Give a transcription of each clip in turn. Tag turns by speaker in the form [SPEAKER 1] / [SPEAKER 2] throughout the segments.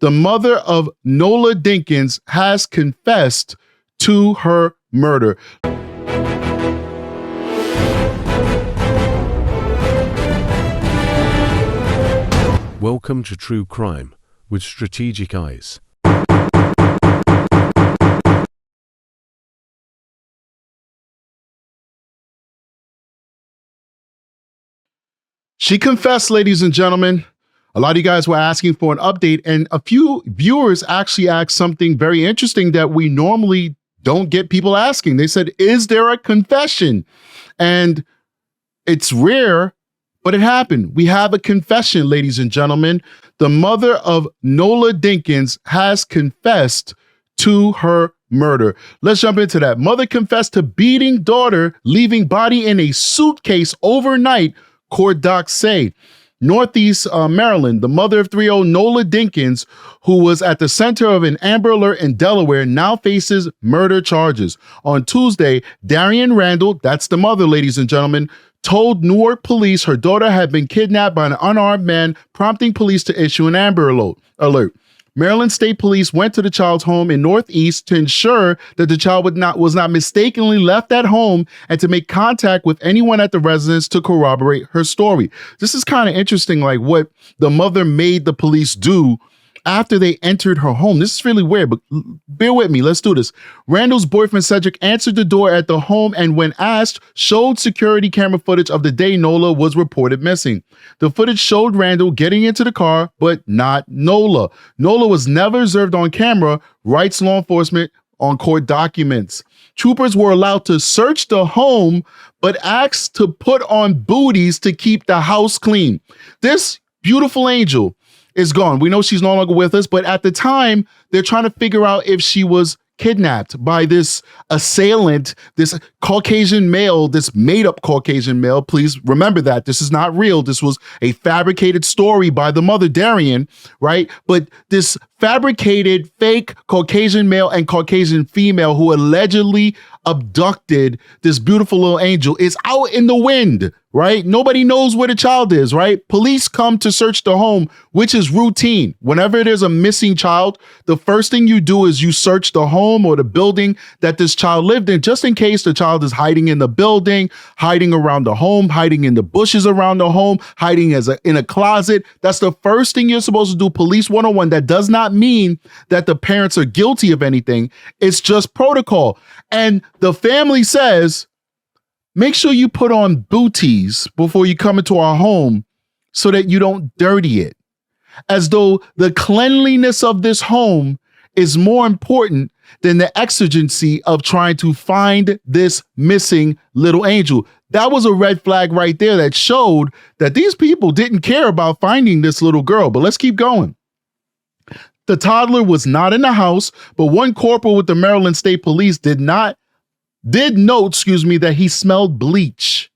[SPEAKER 1] The mother of Nola Dinkins has confessed to her murder.
[SPEAKER 2] Welcome to True Crime with Strategic Eyes.
[SPEAKER 1] She confessed, ladies and gentlemen. A lot of you guys were asking for an update, and a few viewers actually asked something very interesting that we normally don't get people asking. They said, is there a confession? And it's rare, but it happened. We have a confession, ladies and gentlemen. The mother of Nola Dinkins has confessed to her murder. Let's jump into that. Mother confessed to beating daughter, leaving body in a suitcase overnight, court docs say. Northeast Maryland, the mother of 3-year-old Nola Dinkins, who was at the center of an Amber Alert in Delaware, now faces murder charges. On Tuesday, Darian Randall, that's the mother, ladies and gentlemen, told Newark police her daughter had been kidnapped by an unarmed man, prompting police to issue an Amber Alert. Maryland State Police went to the child's home in Northeast to ensure that the child was not mistakenly left at home and to make contact with anyone at the residence to corroborate her story. This is kind of interesting, like what the mother made the police do after they entered her home. This is really weird, but bear with me. Let's do this. Randall's boyfriend, Cedric, answered the door at the home and when asked, showed security camera footage of the day Nola was reported missing. The footage showed Randall getting into the car, but not Nola. Nola was never observed on camera, writes law enforcement on court documents. Troopers were allowed to search the home, but asked to put on booties to keep the house clean. This beautiful angel is gone. We know she's no longer with us, but at the time, they're trying to figure out if she was kidnapped by this assailant, this Caucasian male, this made-up Caucasian male. Please remember that. This is not real. This was a fabricated story by the mother, Darian, right? But this fabricated fake Caucasian male and Caucasian female who allegedly abducted this beautiful little angel is out in the wind, right? Nobody knows where the child is, right? Police come to search the home, which is routine. Whenever there's a missing child, the first thing you do is you search the home or the building that this child lived in, just in case the child is hiding in the building, hiding around the home, hiding in the bushes around the home, hiding in a closet. That's the first thing you're supposed to do. Police 101. That does not mean that the parents are guilty of anything. It's just protocol. And the family says, make sure you put on booties before you come into our home so that you don't dirty it. As though the cleanliness of this home is more important than the exigency of trying to find this missing little angel. That was a red flag right there that showed that these people didn't care about finding this little girl. But let's keep going. The toddler was not in the house, but one corporal with the Maryland State Police did note, that he smelled bleach.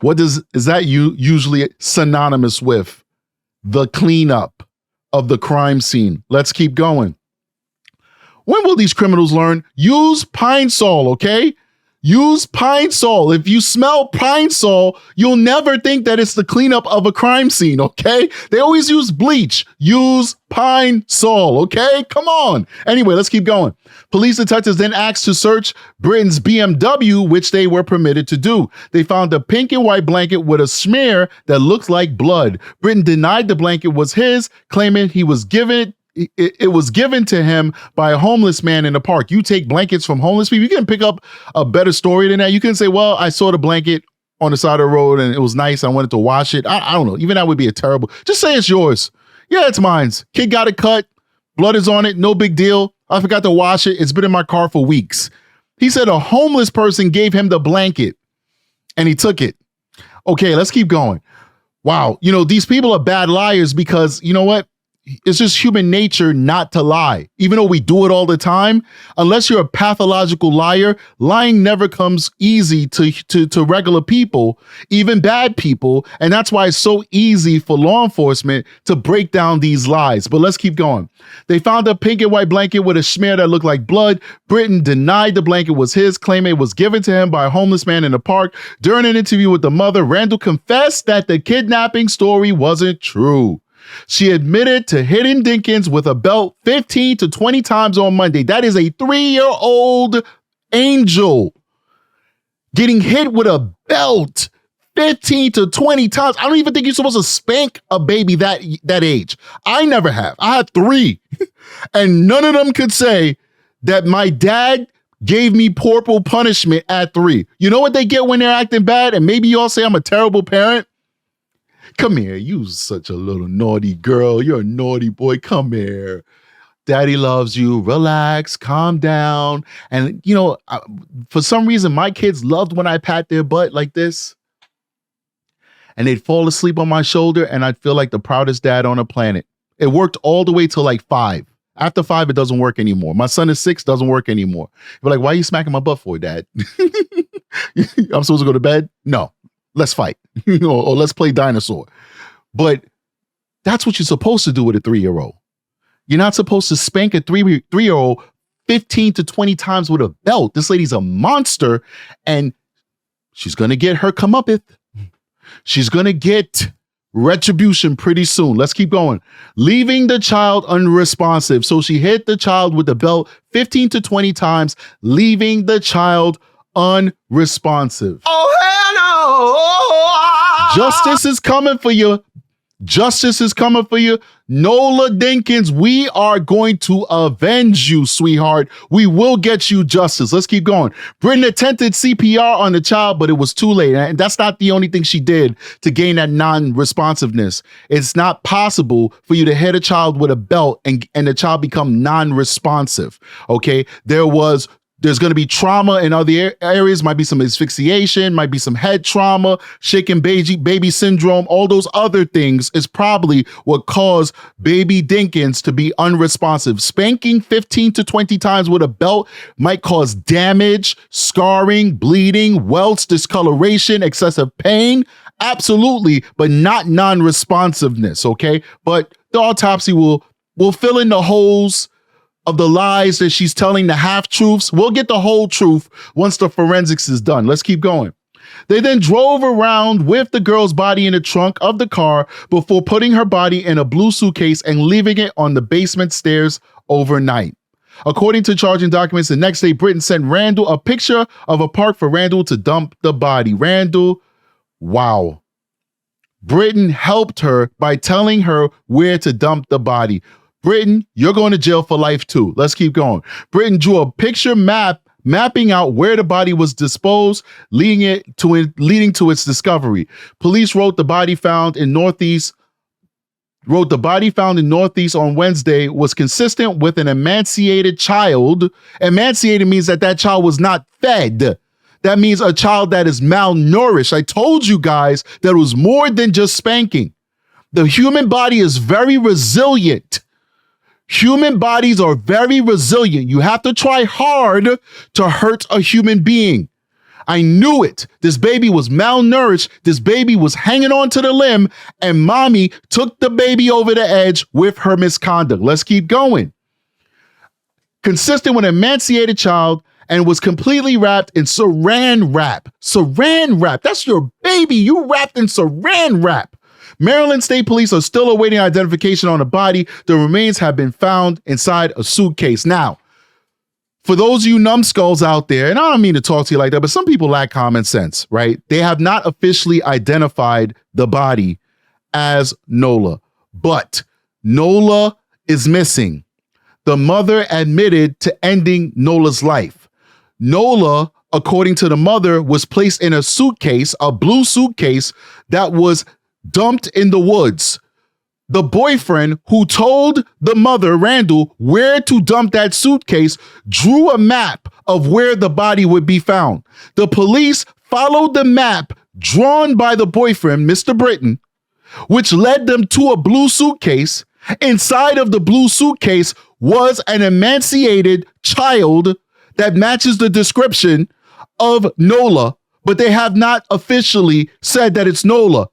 [SPEAKER 1] What is that usually synonymous with? The cleanup of the crime scene. Let's keep going. When will these criminals learn? Use Pine Sol, okay? Use Pine Sol. If you smell Pine Sol, you'll never think that it's the cleanup of a crime scene, okay? They always use bleach. Use Pine Sol, okay? Come on. Anyway, let's keep going. Police detectives then asked to search Britton's BMW, which they were permitted to do. They found a pink and white blanket with a smear that looks like blood. Britton denied the blanket was his, claiming he was given it was given to him by a homeless man in the park. You take blankets from homeless people, you can pick up a better story than that. You can say, well, I saw the blanket on the side of the road and it was nice. I wanted to wash it. I don't know. Even that would be a terrible. Just say it's yours. Yeah, it's mine. Kid got it cut. Blood is on it. No big deal. I forgot to wash it. It's been in my car for weeks. He said a homeless person gave him the blanket and he took it. Okay, let's keep going. Wow. You know, these people are bad liars because you know what? It's just human nature not to lie. Even though we do it all the time, unless you're a pathological liar, lying never comes easy to regular people, even bad people. And that's why it's so easy for law enforcement to break down these lies. But let's keep going. They found a pink and white blanket with a smear that looked like blood. Britton denied the blanket was his, claiming it was given to him by a homeless man in the park. During an interview with the mother, Randall confessed that the kidnapping story wasn't true. She admitted to hitting Dinkins with a belt 15 to 20 times on Monday. That is a 3-year-old angel getting hit with a belt 15 to 20 times. I don't even think you're supposed to spank a baby that age. I never have. I had 3. And none of them could say that my dad gave me corporal punishment at 3. You know what they get when they're acting bad? And maybe y'all say I'm a terrible parent. Come here, you such a little naughty girl. You're a naughty boy. Come here. Daddy loves you. Relax, calm down. And, you know, for some reason, my kids loved when I pat their butt like this. And they'd fall asleep on my shoulder, and I'd feel like the proudest dad on the planet. It worked all the way till like 5. After 5, it doesn't work anymore. My son is 6, doesn't work anymore. You're like, why are you smacking my butt for, Dad? I'm supposed to go to bed? No. Let's fight. Or let's play dinosaur. But that's what you're supposed to do with a 3-year-old. You're not supposed to spank a 3-year-old 15 to 20 times with a belt. This lady's a monster, and she's going to get her comeuppance. She's going to get retribution pretty soon. Let's keep going. Leaving the child unresponsive. So she hit the child with the belt 15 to 20 times, leaving the child unresponsive.
[SPEAKER 3] Oh, hell no!
[SPEAKER 1] Justice is coming for you. Justice is coming for you. Nola Dinkins, we are going to avenge you, sweetheart. We will get you justice. Let's keep going. Britain attempted CPR on the child, but it was too late. And that's not the only thing she did to gain that non-responsiveness. It's not possible for you to hit a child with a belt and the child become non-responsive. Okay? There's going to be trauma in other areas. Might be some asphyxiation, might be some head trauma, shaken baby syndrome. All those other things is probably what caused baby Dinkins to be unresponsive. Spanking 15 to 20 times with a belt might cause damage, scarring, bleeding, welts, discoloration, excessive pain. Absolutely, but not non-responsiveness, okay? But the autopsy will fill in the holes of the lies that she's telling, the half-truths. We'll get the whole truth once the forensics is done. Let's keep going. They then drove around with the girl's body in the trunk of the car before putting her body in a blue suitcase and leaving it on the basement stairs overnight. According to charging documents, the next day, Britain sent Randall a picture of a park for Randall to dump the body. Randall, wow. Britain helped her by telling her where to dump the body. Britain, you're going to jail for life too. Let's keep going. Britain drew a picture mapping out where the body was disposed, leading to its discovery. Police wrote the body found in Northeast on Wednesday was consistent with an emaciated child. Emaciated means that child was not fed. That means a child that is malnourished. I told you guys that it was more than just spanking. The human body is very resilient. Human bodies are very resilient. You have to try hard to hurt a human being. I knew it. This baby was malnourished. This baby was hanging on to the limb, and mommy took the baby over the edge with her misconduct. Let's keep going. Consistent with an emaciated child and was completely wrapped in saran wrap. Saran wrap. That's your baby. You wrapped in saran wrap. Maryland State Police are still awaiting identification on the body. The remains have been found inside a suitcase. Now, for those of you numbskulls out there, and I don't mean to talk to you like that, but some people lack common sense, right? They have not officially identified the body as Nola, but Nola is missing. The mother admitted to ending Nola's life. Nola, according to the mother, was placed in a suitcase, a blue suitcase that was dumped in the woods. The boyfriend who told the mother, Randall, where to dump that suitcase drew a map of where the body would be found. The police followed the map drawn by the boyfriend, Mr. Britton, which led them to a blue suitcase. Inside of the blue suitcase was an emaciated child that matches the description of Nola, but they have not officially said that it's Nola.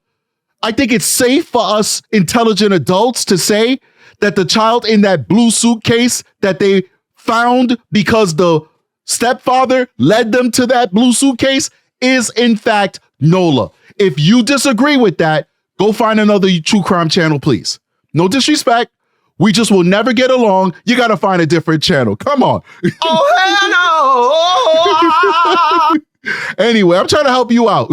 [SPEAKER 1] I think it's safe for us intelligent adults to say that the child in that blue suitcase that they found because the stepfather led them to that blue suitcase is in fact Nola. If you disagree with that, go find another true crime channel, please. No disrespect. We just will never get along. You got to find a different channel. Come on.
[SPEAKER 3] Oh, hell no.
[SPEAKER 1] Anyway, I'm trying to help you out.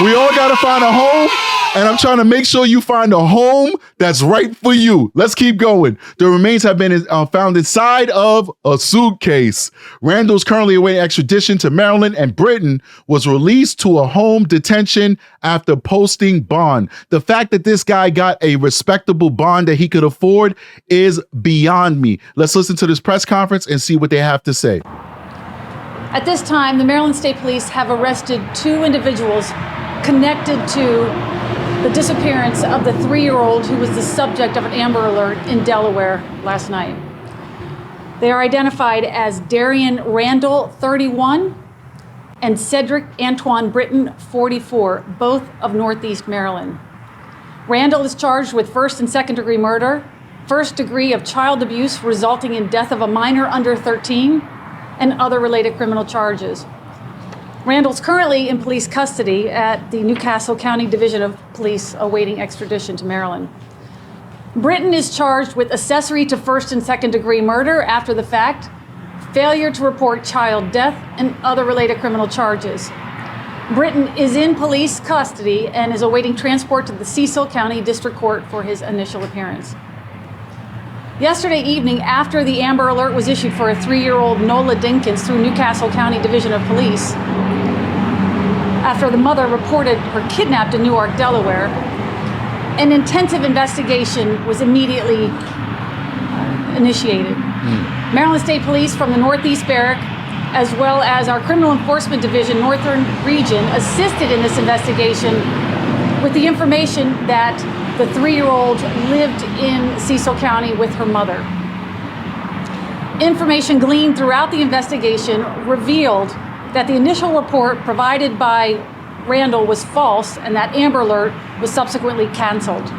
[SPEAKER 1] We all got to find a home, and I'm trying to make sure you find a home that's right for you. Let's keep going. The remains have been found inside of a suitcase. Randall is currently awaiting extradition to Maryland, and Britton was released to a home detention after posting bond. The fact that this guy got a respectable bond that he could afford is beyond me. Let's listen to this press conference and see what they have to say.
[SPEAKER 4] At this time, the Maryland State Police have arrested 2 individuals connected to the disappearance of the 3-year-old who was the subject of an Amber Alert in Delaware last night. They are identified as Darian Randall, 31, and Cedric Antoine Britton, 44, both of Northeast Maryland. Randall is charged with first and second degree murder, first degree of child abuse resulting in death of a minor under 13, and other related criminal charges. Randall's currently in police custody at the Newcastle County Division of Police awaiting extradition to Maryland. Britton is charged with accessory to first and second degree murder after the fact, failure to report child death, and other related criminal charges. Britton is in police custody and is awaiting transport to the Cecil County District Court for his initial appearance. Yesterday evening, after the Amber Alert was issued for a 3-year-old Nola Dinkins through Newcastle County Division of Police, after the mother reported her kidnapped in Newark, Delaware, an intensive investigation was immediately initiated. Maryland State Police from the Northeast Barrack, as well as our Criminal Enforcement Division Northern Region, assisted in this investigation with the information that the 3-year-old lived in Cecil County with her mother. Information gleaned throughout the investigation revealed that the initial report provided by Randall was false and that Amber Alert was subsequently canceled.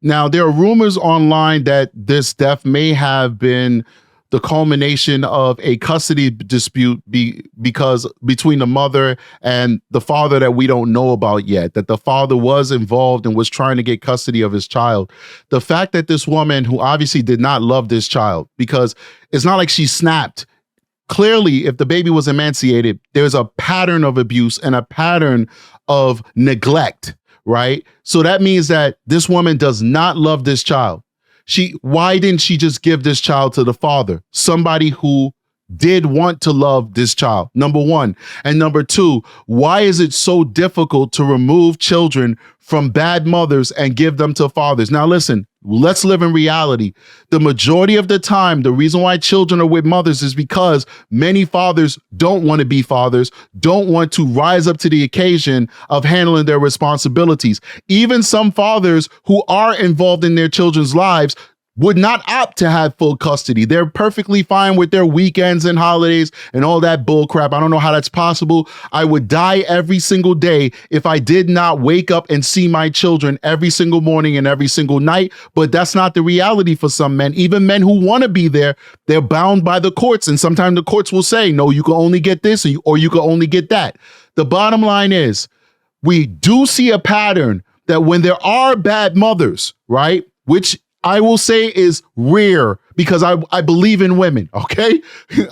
[SPEAKER 1] Now, there are rumors online that this death may have been the culmination of a custody dispute because between the mother and the father that we don't know about yet, that the father was involved and was trying to get custody of his child. The fact that this woman, who obviously did not love this child, because it's not like she snapped. Clearly, if the baby was emaciated, there's a pattern of abuse and a pattern of neglect, right? So that means that this woman does not love this child. Why didn't she just give this child to the father? Somebody who did want to love this child, number one. And number two, why is it so difficult to remove children from bad mothers and give them to fathers? Now, listen, let's live in reality. The majority of the time, the reason why children are with mothers is because many fathers don't want to be fathers, don't want to rise up to the occasion of handling their responsibilities. Even some fathers who are involved in their children's lives would not opt to have full custody. They're perfectly fine with their weekends and holidays and all that bull crap. I don't know how that's possible. I would die every single day if I did not wake up and see my children every single morning and every single night. But that's not the reality for some men. Even men who want to be there, they're bound by the courts. And sometimes the courts will say, no, you can only get this or you can only get that. The bottom line is we do see a pattern that when there are bad mothers, right, which I will say is rare because I believe in women, okay?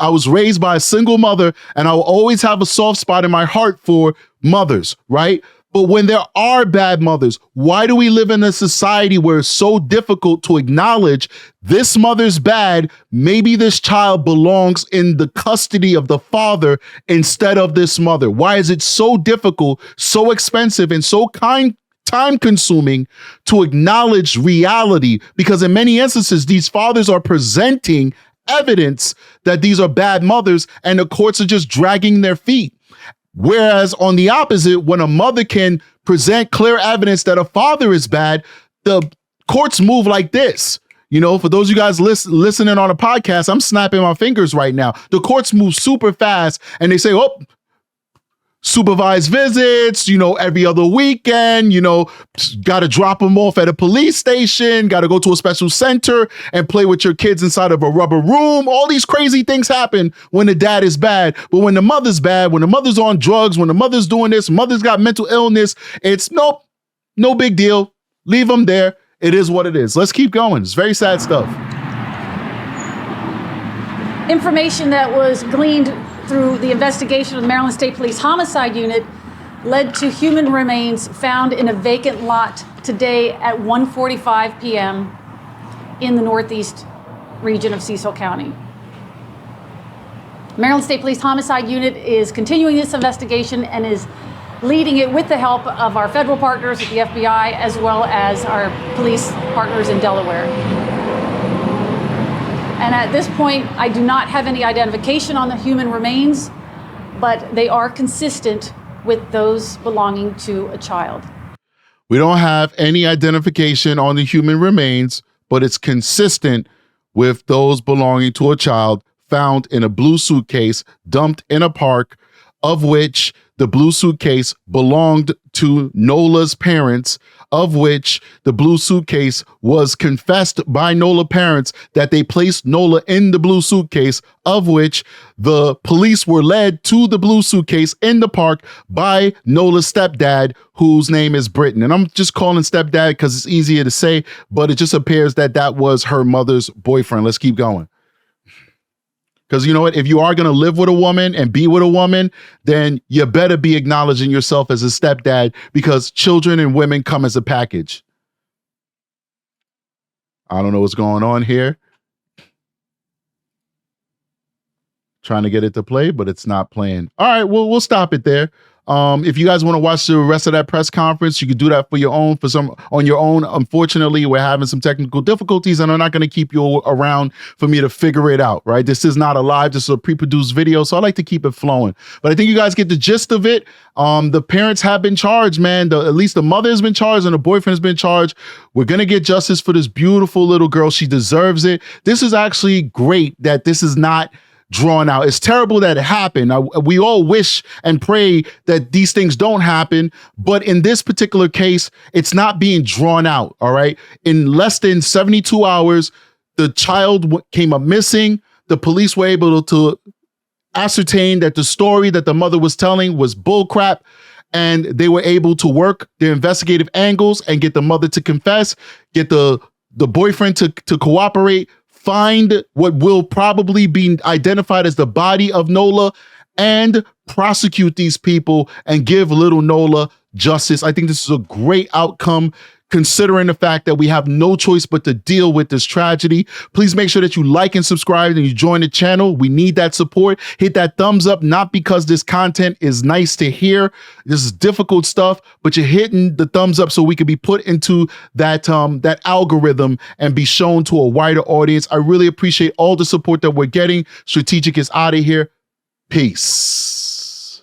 [SPEAKER 1] I was raised by a single mother and I will always have a soft spot in my heart for mothers, right? But when there are bad mothers, why do we live in a society where it's so difficult to acknowledge this mother's bad? Maybe this child belongs in the custody of the father instead of this mother. Why is it so difficult, so expensive, and so time-consuming to acknowledge reality? Because in many instances, these fathers are presenting evidence that these are bad mothers and the courts are just dragging their feet. Whereas on the opposite, when a mother can present clear evidence that a father is bad, the courts move like this. You know, for those of you guys listening on a podcast, I'm snapping my fingers right now. The courts move super fast and they say, oh, supervised visits, every other weekend, got to drop them off at a police station, got to go to a special center and play with your kids inside of a rubber room. All these crazy things happen when the dad is bad. But when the mother's bad, when the mother's on drugs, when the mother's doing this, mother's got mental illness, it's no big deal. Leave them there. It is what it is. Let's keep going. It's very sad stuff.
[SPEAKER 4] Information that was gleaned through the investigation of the Maryland State Police Homicide Unit led to human remains found in a vacant lot today at 1:45 p.m. in the northeast region of Cecil County. Maryland State Police Homicide Unit is continuing this investigation and is leading it with the help of our federal partners at the FBI as well as our police partners in Delaware. And at this point, I do not have any identification on the human remains, but they are consistent with those belonging to a child.
[SPEAKER 1] We don't have any identification on the human remains, but it's consistent with those belonging to a child found in a blue suitcase dumped in a park, of which the blue suitcase belonged to Nola's parents, of which the blue suitcase was confessed by Nola parents that they placed Nola in the blue suitcase, of which the police were led to the blue suitcase in the park by Nola's stepdad, whose name is Britton. And I'm just calling stepdad because it's easier to say, but it just appears that that was her mother's boyfriend. Let's keep going. Because you know what? If you are going to live with a woman and be with a woman, then you better be acknowledging yourself as a stepdad, because children and women come as a package. I don't know what's going on here. Trying to get it to play, but it's not playing. All right, well, we'll stop it there. If you guys want to watch the rest of that press conference, you can do that on your own. Unfortunately, we're having some technical difficulties, and I'm not going to keep you around for me to figure it out, right? This is not a live, this is a pre-produced video, so I like to keep it flowing. But I think you guys get the gist of it. The parents have been charged, man. At least the mother has been charged and the boyfriend has been charged. We're going to get justice for this beautiful little girl. She deserves it. This is actually great that this is not drawn out. It's terrible that it happened. We all wish and pray that these things don't happen, but in this particular case, it's not being drawn out, all right? In less than 72 hours, the child came up missing. The police were able to ascertain that the story that the mother was telling was bullcrap, and they were able to work their investigative angles and get the mother to confess, get the boyfriend to cooperate, find what will probably be identified as the body of Nola, and prosecute these people and give little Nola justice. I think this is a great outcome, considering the fact that we have no choice but to deal with this tragedy. Please make sure that you like and subscribe and you join the channel. We need that support. Hit that thumbs up, not because this content is nice to hear. This is difficult stuff, but you're hitting the thumbs up so we can be put into that algorithm and be shown to a wider audience. I really appreciate all the support that we're getting. Strategic is out of here. Peace.